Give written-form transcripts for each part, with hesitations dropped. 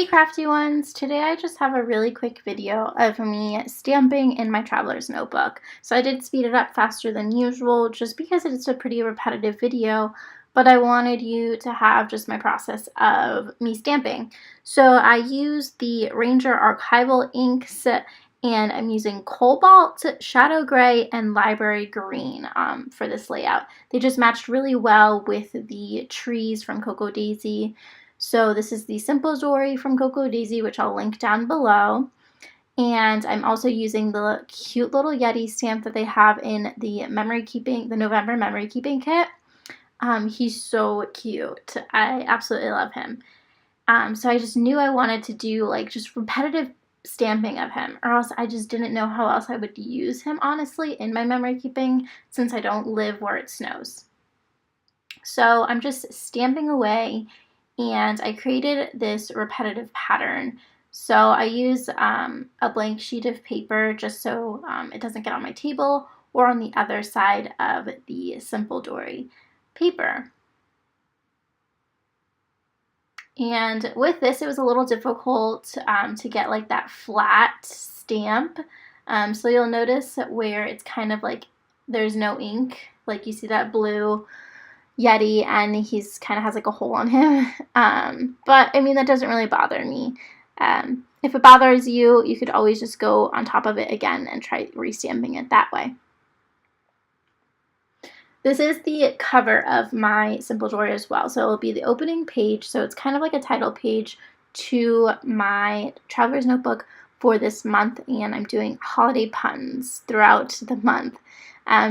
Hey crafty ones! Today I just have a really quick video of me stamping in my traveler's notebook. So I did speed it up faster than usual just because it's a pretty repetitive video, but I wanted you to have just my process of me stamping. So I use the Ranger Archival inks and I'm using Cobalt, Shadow Gray, and Library Green for this layout. They just matched really well with the trees from Cocoa Daisy. So this is the Simple Dory from Cocoa Daisy, which I'll link down below. And I'm also using the cute little Yeti stamp that they have in the November memory keeping kit. He's so cute. I absolutely love him. So I just knew I wanted to do like just repetitive stamping of him, or else I just didn't know how else I would use him, honestly, in my memory keeping since I don't live where it snows. So I'm just stamping away, and I created this repetitive pattern. So I use a blank sheet of paper just so it doesn't get on my table or on the other side of the Simple Dory paper. And with this, it was a little difficult to get like that flat stamp. So you'll notice where it's kind of like there's no ink, like you see that blue Yeti, and he's kind of has like a hole on him. But I mean, that doesn't really bother me. If it bothers you, you could always just go on top of it again and try restamping it that way. This is the cover of my Simple Dory as well. So it will be the opening page. So it's kind of like a title page to my Traveler's Notebook for this month. And I'm doing holiday puns throughout the month.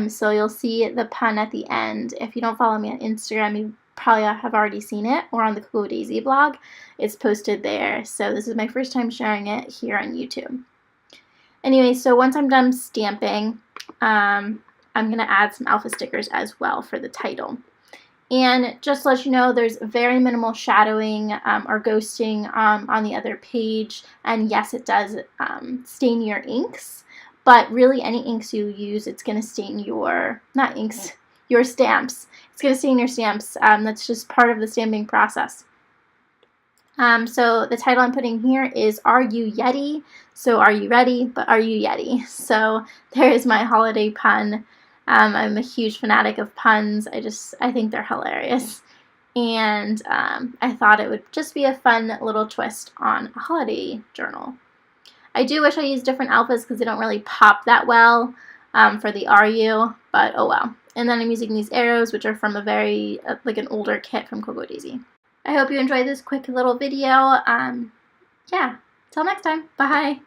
So you'll see the pun at the end. If you don't follow me on Instagram, you probably have already seen it, or on the Cocoa Daisy blog. It's posted there. So this is my first time sharing it here on YouTube. Anyway, so once I'm done stamping, I'm going to add some alpha stickers as well for the title. And just to let you know, there's very minimal shadowing or ghosting on the other page. And yes, it does stain your inks. But really, any inks you use, it's going to stain your, not inks, your stamps. It's going to stain your stamps. That's just part of the stamping process. So the title I'm putting here is Are You Yeti? So are you ready? But are you Yeti? So there is my holiday pun. I'm a huge fanatic of puns. I think they're hilarious. And I thought it would just be a fun little twist on a holiday journal. I do wish I used different alphas because they don't really pop that well for the RU, but oh well. And then I'm using these arrows, which are from a very, like an older kit from Cocoa Daisy. I hope you enjoyed this quick little video. Yeah, till next time. Bye.